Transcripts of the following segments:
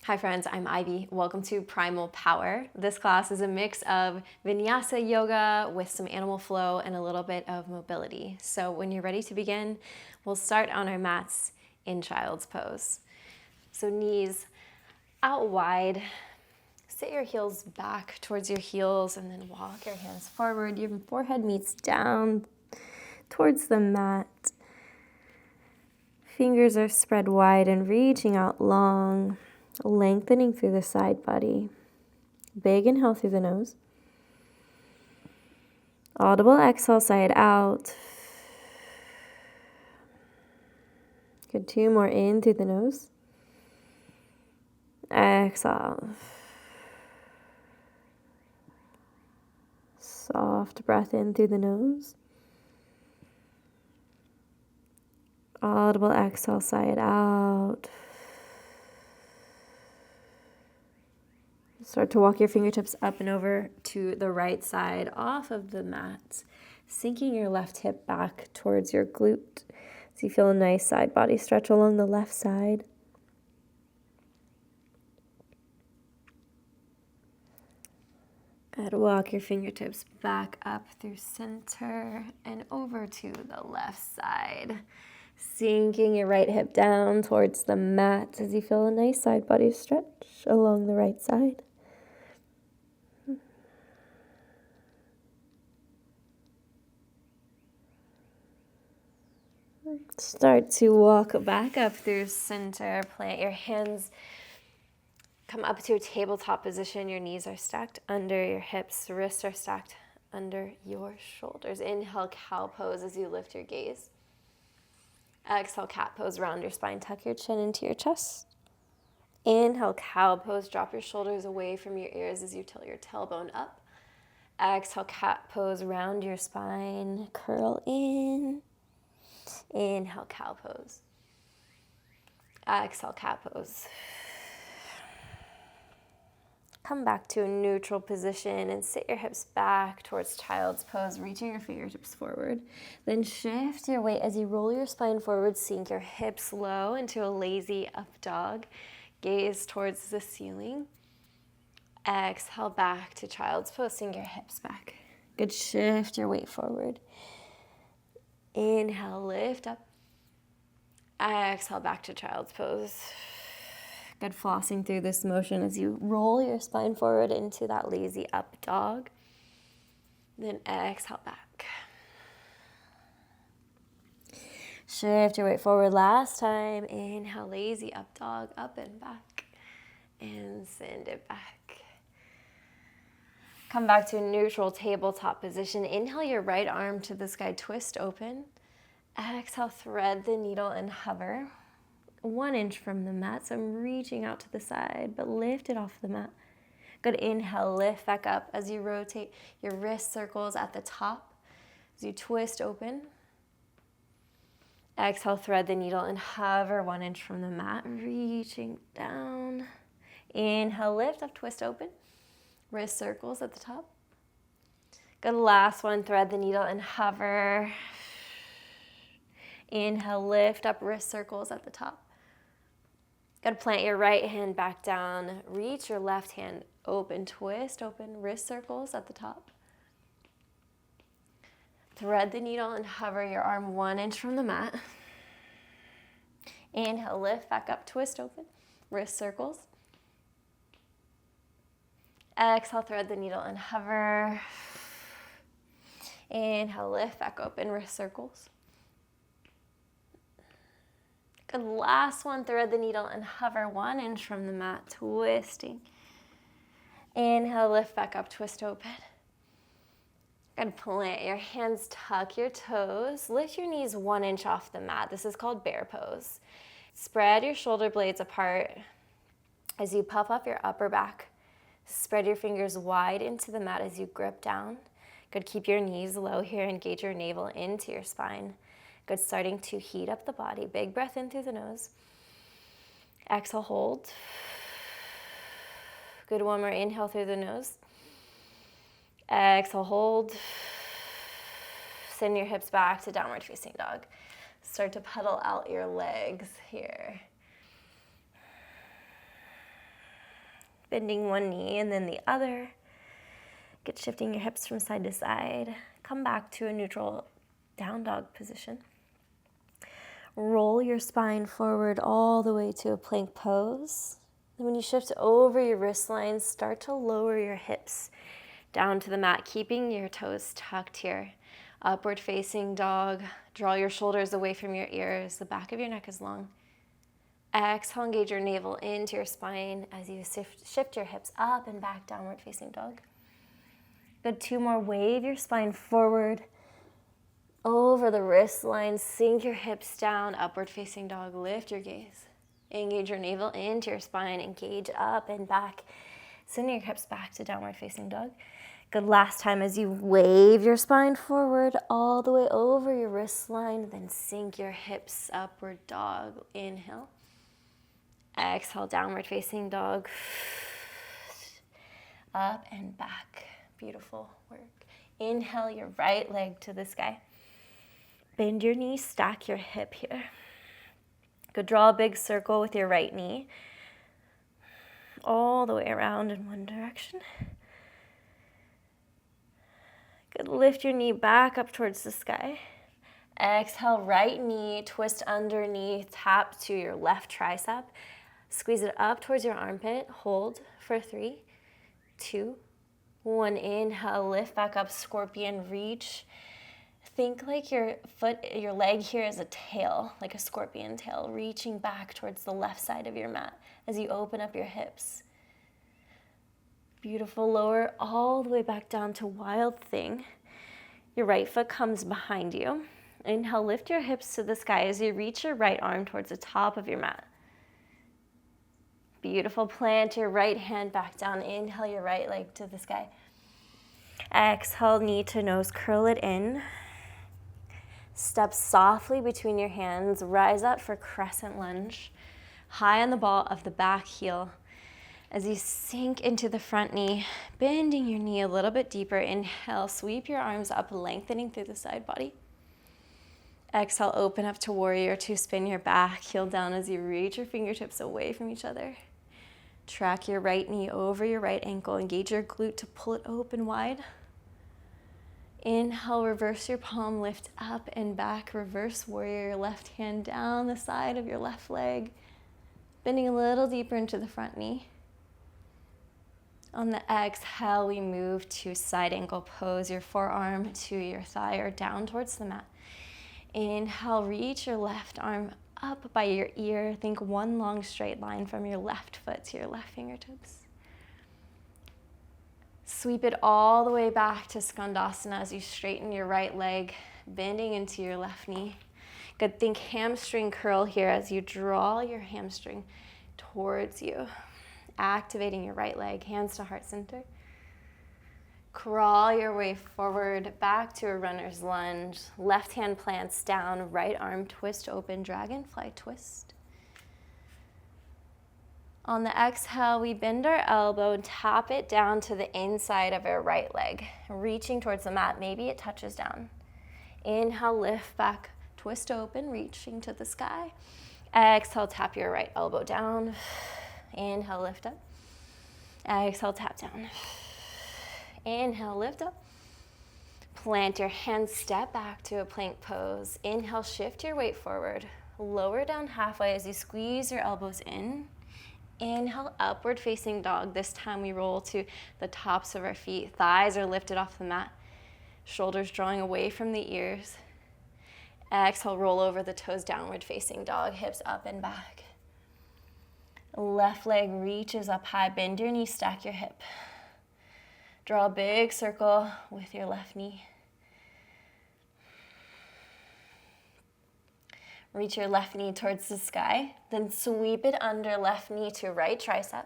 Hi friends, I'm Ivy. Welcome to Primal Power. This class is a mix of Vinyasa yoga with some animal flow and a little bit of mobility. So when you're ready to begin, we'll start on our mats in child's pose. So knees out wide, sit your heels back towards your heels and then walk your hands forward. Your forehead meets down towards the mat. Fingers are spread wide and reaching out long. Lengthening through the side body. Big inhale through the nose. Audible exhale, side out. Good, 2 more in through the nose. Exhale. Soft breath in through the nose. Audible exhale, side out. Start to walk your fingertips up and over to the right side off of the mat, sinking your left hip back towards your glute. So you feel a nice side body stretch along the left side. Good. Walk your fingertips back up through center and over to the left side. Sinking your right hip down towards the mat as you feel a nice side body stretch along the right side. Start to walk back up through center. Plant your hands. Come up to a tabletop position. Your knees are stacked under your hips. Wrists are stacked under your shoulders. Inhale, cow pose as you lift your gaze. Exhale, cat pose. Round your spine. Tuck your chin into your chest. Inhale, cow pose. Drop your shoulders away from your ears as you tilt your tailbone up. Exhale, cat pose. Round your spine. Curl in. Inhale, cow pose. Exhale, cat pose. Come back to a neutral position and sit your hips back towards child's pose, reaching your fingertips forward. Then shift your weight as you roll your spine forward, sink your hips low into a lazy up dog. Gaze towards the ceiling. Exhale back to child's pose, sink your hips back. Good, shift your weight forward. Inhale, lift up. Exhale back to child's pose. Good, flossing through this motion as you roll your spine forward into that lazy up dog. Then exhale back. Shift your weight forward last time. Inhale, lazy up dog, up and back. And send it back. Come back to a neutral tabletop position. Inhale your right arm to the sky, twist open. Exhale, thread the needle and hover 1 inch from the mat. So I'm reaching out to the side, but lift it off the mat. Good, inhale, lift back up as you rotate your wrist circles at the top. As you twist open. Exhale, thread the needle and hover 1 inch from the mat, reaching down. Inhale, lift up, twist open. Wrist circles at the top. Good, last one, thread the needle and hover. Inhale, lift up, wrist circles at the top. Good, plant your right hand back down. Reach your left hand open, twist open, wrist circles at the top. Thread the needle and hover your arm 1 inch from the mat. Inhale, lift back up, twist open, wrist circles. Exhale, thread the needle and hover. Inhale, lift back open, wrist circles. Good, last one, thread the needle and hover 1 inch from the mat, twisting. Inhale, lift back up, twist open. Good, plant your hands, tuck your toes, lift your knees 1 inch off the mat. This is called bear pose. Spread your shoulder blades apart as you puff up your upper back. Spread your fingers wide into the mat as you grip down. Good, keep your knees low here, engage your navel into your spine. Good, starting to heat up the body. Big breath in through the nose. Exhale, hold. Good, one more inhale through the nose. Exhale, hold. Send your hips back to downward facing dog. Start to pedal out your legs here. bending one knee and then the other. Get shifting your hips from side to side. Come back to a neutral down dog position. Roll your spine forward all the way to a plank pose. Then when you shift over your wrist lines, start to lower your hips down to the mat, keeping your toes tucked here. Upward facing dog. Draw your shoulders away from your ears. The back of your neck is long. Exhale, engage your navel into your spine as you shift your hips up and back, downward facing dog. Good, 2 more. Wave your spine forward over the wrist line. Sink your hips down, upward facing dog. Lift your gaze. Engage your navel into your spine. Engage up and back. Send your hips back to downward facing dog. Good, last time as you wave your spine forward all the way over your wrist line, then sink your hips, upward dog. Inhale. Exhale, downward facing dog. Up and back. Beautiful work. Inhale your right leg to the sky. Bend your knee, stack your hip here. Good, draw a big circle with your right knee. All the way around in one direction. Good, lift your knee back up towards the sky. Exhale, right knee, twist underneath, tap to your left tricep. Squeeze it up towards your armpit. Hold for 3, 2, 1. Inhale, lift back up, scorpion, reach. Think like your leg here is a tail, like a scorpion tail, reaching back towards the left side of your mat as you open up your hips. Beautiful. Lower all the way back down to wild thing. Your right foot comes behind you. Inhale, lift your hips to the sky as you reach your right arm towards the top of your mat. Beautiful. Plant your right hand back down. Inhale your right leg to the sky. Exhale, knee to nose, curl it in. Step softly between your hands. Rise up for crescent lunge. High on the ball of the back heel. As you sink into the front knee, bending your knee a little bit deeper. Inhale, sweep your arms up, lengthening through the side body. Exhale, open up to warrior 2, spin your back heel down as you reach your fingertips away from each other. Track your right knee over your right ankle. Engage your glute to pull it open wide. Inhale, reverse your palm, lift up and back. Reverse warrior, your left hand down the side of your left leg. Bending a little deeper into the front knee. On the exhale, we move to side ankle pose. Your forearm to your thigh or down towards the mat. Inhale, reach your left arm up by your ear. Think one long straight line from your left foot to your left fingertips. Sweep it all the way back to Skandasana as you straighten your right leg, bending into your left knee. Good, think hamstring curl here as you draw your hamstring towards you. Activating your right leg, hands to heart center. Crawl your way forward, back to a runner's lunge. Left hand plants down, right arm twist open, dragonfly twist. On the exhale, we bend our elbow and tap it down to the inside of our right leg, reaching towards the mat. Maybe it touches down. Inhale, lift back, twist open, reaching to the sky. Exhale, tap your right elbow down. Inhale, lift up. Exhale, tap down. Inhale, lift up. Plant your hands, step back to a plank pose. Inhale, shift your weight forward. Lower down halfway as you squeeze your elbows in. Inhale, upward facing dog. This time we roll to the tops of our feet. Thighs are lifted off the mat. Shoulders drawing away from the ears. Exhale, roll over the toes, downward facing dog. Hips up and back. Left leg reaches up high. Bend your knee, stack your hip. Draw a big circle with your left knee. Reach your left knee towards the sky. Then sweep it under left knee to right tricep.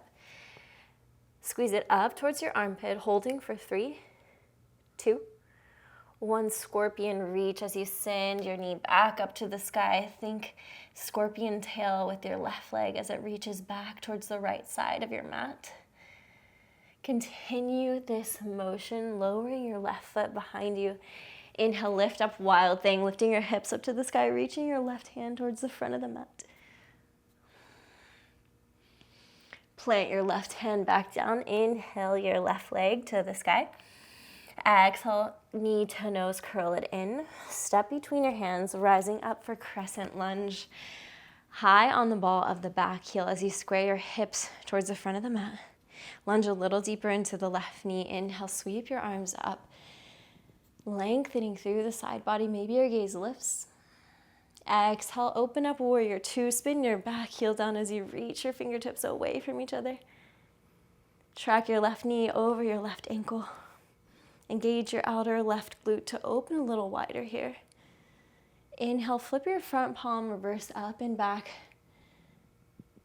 Squeeze it up towards your armpit, holding for 3, 2, 1. Scorpion reach as you send your knee back up to the sky. Think scorpion tail with your left leg as it reaches back towards the right side of your mat. Continue this motion, lowering your left foot behind you. Inhale, lift up, wild thing, lifting your hips up to the sky, reaching your left hand towards the front of the mat. plant your left hand back down. Inhale your left leg to the sky. Exhale, knee to nose, curl it in. Step between your hands, rising up for crescent lunge. High on the ball of the back heel as you square your hips towards the front of the mat. Lunge a little deeper into the left knee. Inhale, sweep your arms up. Lengthening through the side body. Maybe your gaze lifts. Exhale, open up warrior two. Spin your back heel down as you reach your fingertips away from each other. Track your left knee over your left ankle. Engage your outer left glute to open a little wider here. Inhale, flip your front palm, reverse up and back.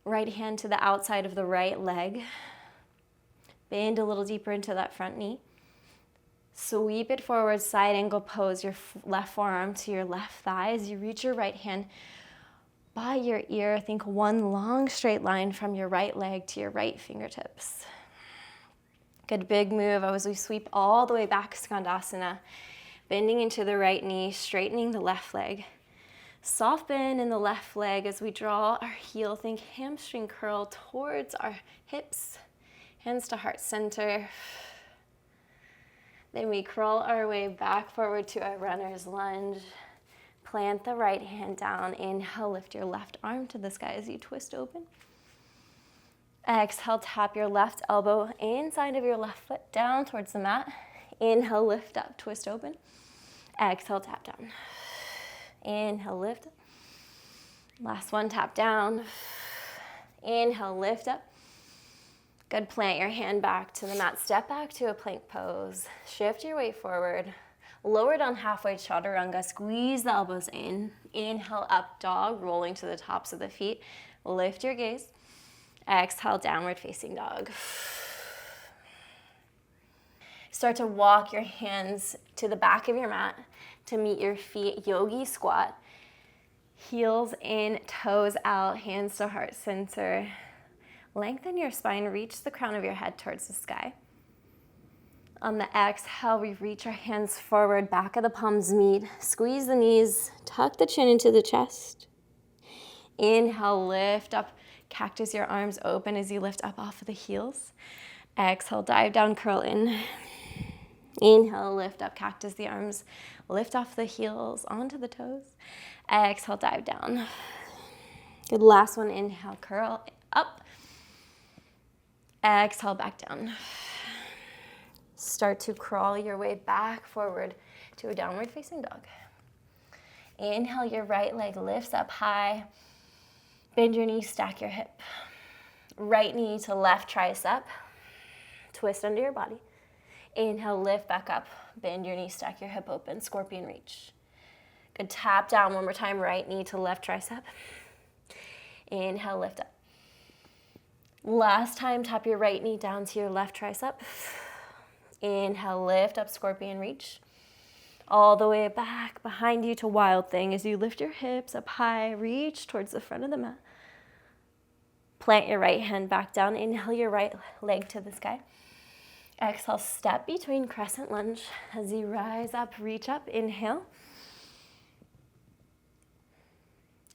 Right hand to the outside of the right leg. Bend a little deeper into that front knee. Sweep it forward, side angle pose, your left forearm to your left thigh as you reach your right hand by your ear. Think one long straight line from your right leg to your right fingertips. Good big move as we sweep all the way back, Skandasana. Bending into the right knee, straightening the left leg. Soft bend in the left leg as we draw our heel. Think hamstring curl towards our hips. Hands to heart center. Then we crawl our way back forward to our runner's lunge. Plant the right hand down. Inhale, lift your left arm to the sky as you twist open. Exhale, tap your left elbow inside of your left foot down towards the mat. Inhale, lift up, twist open. Exhale, tap down. Inhale, lift up. Last one, tap down. Inhale, lift up. Good, plant your hand back to the mat. Step back to a plank pose. Shift your weight forward. Lower down halfway, chaturanga. Squeeze the elbows in. Inhale, up dog, rolling to the tops of the feet. Lift your gaze. Exhale, downward facing dog. Start to walk your hands to the back of your mat to meet your feet. Yogi squat. Heels in, toes out, hands to heart center. Lengthen your spine, reach the crown of your head towards the sky. On the exhale, we reach our hands forward, back of the palms meet. Squeeze the knees, tuck the chin into the chest. Inhale, lift up, cactus your arms open as you lift up off of the heels. Exhale, dive down, curl in. Inhale, lift up, cactus the arms, lift off the heels onto the toes. Exhale, dive down. Good, last one, inhale, curl up. Exhale, back down. Start to crawl your way back forward to a downward facing dog. Inhale, your right leg lifts up high. Bend your knee, stack your hip. Right knee to left tricep. Twist under your body. Inhale, lift back up. Bend your knee, stack your hip open. Scorpion reach. Good, tap down one more time. Right knee to left tricep. Inhale, lift up. Last time, tap your right knee down to your left tricep. Inhale, lift up, scorpion reach. All the way back behind you to wild thing as you lift your hips up high, reach towards the front of the mat. Plant your right hand back down. Inhale your right leg to the sky. Exhale, step between crescent lunge as you rise up, reach up. Inhale.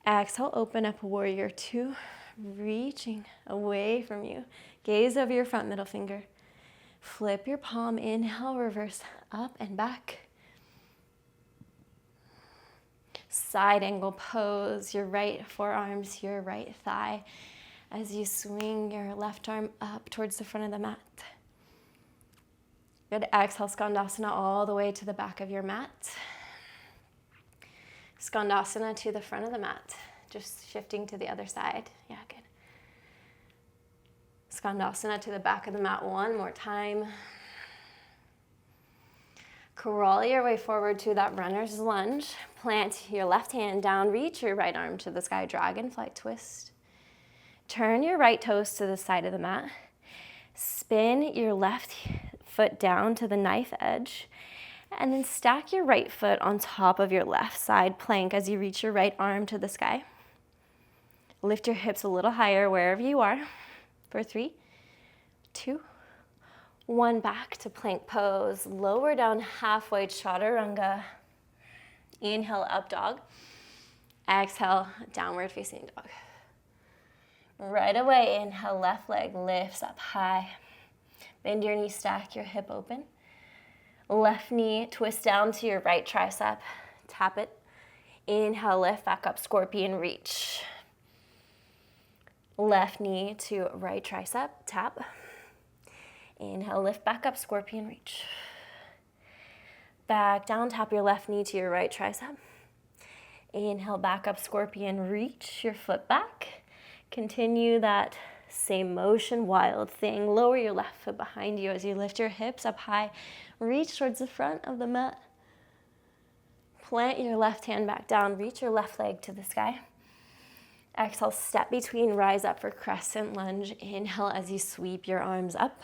Exhale, open up, warrior two. Reaching away from you. Gaze over your front middle finger. Flip your palm, inhale, reverse up and back. Side angle pose, your right forearms, your right thigh as you swing your left arm up towards the front of the mat. Good, exhale, Skandasana all the way to the back of your mat. Skandasana to the front of the mat. Just shifting to the other side. Yeah, good. Skandasana to the back of the mat one more time. Crawl your way forward to that runner's lunge. Plant your left hand down, reach your right arm to the sky, dragonfly twist. Turn your right toes to the side of the mat. Spin your left foot down to the knife edge. And then stack your right foot on top of your left side plank as you reach your right arm to the sky. Lift your hips a little higher wherever you are for 3, 2, 1. Back to plank pose. Lower down halfway, chaturanga. Inhale, up dog. Exhale, downward facing dog. Right away, inhale, left leg lifts up high. Bend your knee, stack your hip open. Left knee, twist down to your right tricep. Tap it. Inhale, lift back up, scorpion reach. Left knee to right tricep, tap. Inhale, lift back up, scorpion reach. Back down, tap your left knee to your right tricep. Inhale, back up, scorpion reach your foot back. Continue that same motion, wild thing. Lower your left foot behind you as you lift your hips up high. Reach towards the front of the mat. Plant your left hand back down. Reach your left leg to the sky. Exhale, step between, rise up for crescent lunge. Inhale as you sweep your arms up.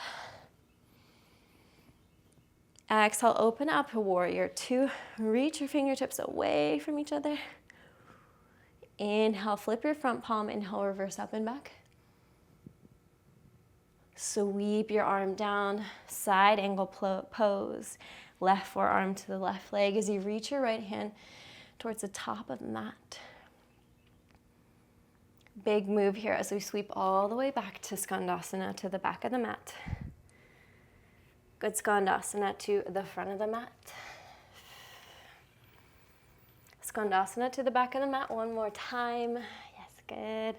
Exhale, open up, warrior two. Reach your fingertips away from each other. Inhale, flip your front palm. Inhale, reverse up and back. Sweep your arm down, side angle pose. Left forearm to the left leg as you reach your right hand towards the top of the mat. Big move here as we sweep all the way back to Skandasana, to the back of the mat. Good Skandasana to the front of the mat. Skandasana to the back of the mat one more time. Yes, good.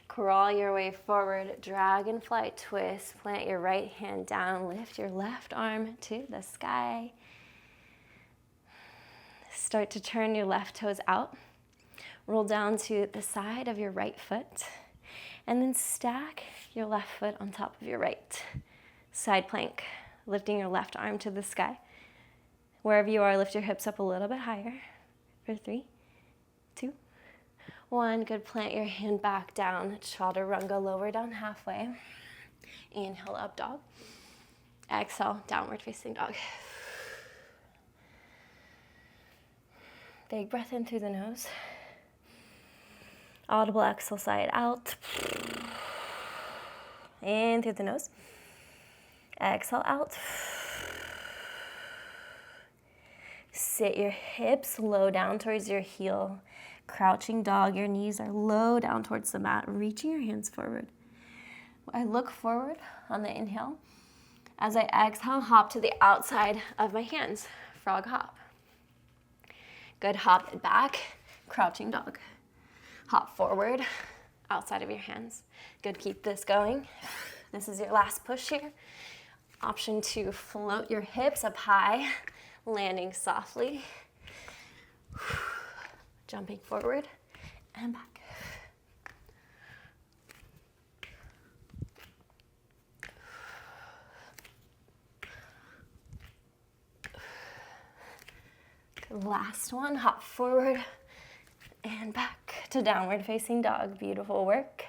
Crawl your way forward, dragonfly twist. Plant your right hand down, lift your left arm to the sky. Start to turn your left toes out. Roll down to the side of your right foot. And then stack your left foot on top of your right. Side plank, lifting your left arm to the sky. Wherever you are, lift your hips up a little bit higher. For 3, 2, 1. Good, plant your hand back down. Chaturanga, lower down halfway. Inhale, up dog. Exhale, downward facing dog. Big breath in through the nose. Audible exhale, side out. In through the nose. Exhale out. Sit your hips low down towards your heel. Crouching dog, your knees are low down towards the mat, reaching your hands forward. I look forward on the inhale. As I exhale, hop to the outside of my hands, frog hop. Good, hop back, crouching dog. Hop forward, outside of your hands. Good, keep this going. This is your last push here. Option 2, float your hips up high, landing softly. Jumping forward and back. Good, last one, hop forward and back to downward facing dog. Beautiful work.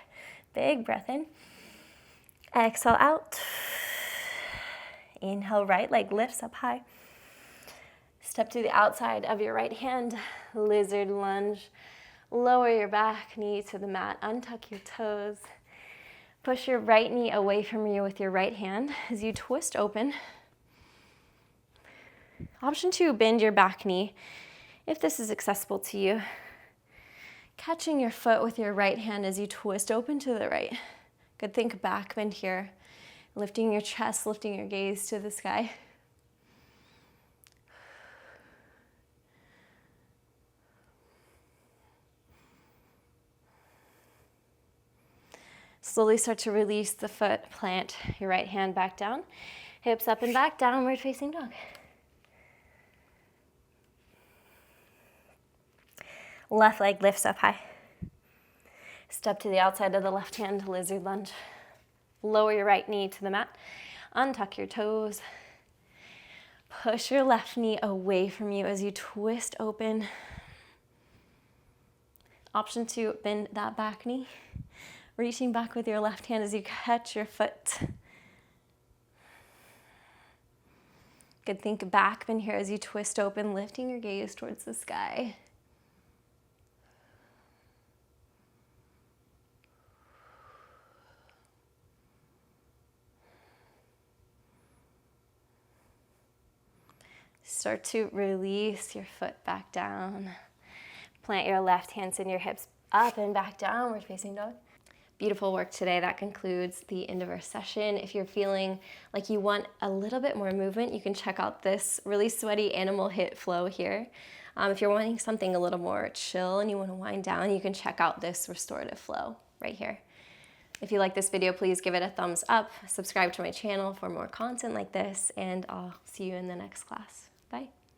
Big breath in. Exhale out. Inhale, right leg lifts up high. Step to the outside of your right hand, lizard lunge. Lower your back knee to the mat, untuck your toes. Push your right knee away from you with your right hand as you twist open. Option 2, bend your back knee if this is accessible to you. Catching your foot with your right hand as you twist open to the right. Good, think back bend here. Lifting your chest, lifting your gaze to the sky. Slowly start to release the foot, plant your right hand back down. Hips up and back, downward facing dog. Left leg lifts up high. Step to the outside of the left hand, lizard lunge. Lower your right knee to the mat. Untuck your toes. Push your left knee away from you as you twist open. Option 2, bend that back knee. Reaching back with your left hand as you catch your foot. Good, think back bend here as you twist open, lifting your gaze towards the sky. Start to release your foot back down. Plant your left hand, send your hips up and back, downward facing dog. Beautiful work today. That concludes the end of our session. If you're feeling like you want a little bit more movement, you can check out this really sweaty animal hit flow here. If you're wanting something a little more chill and you want to wind down, you can check out this restorative flow right here. If you like this video, please give it a thumbs up, subscribe to my channel for more content like this, and I'll see you in the next class. Bye.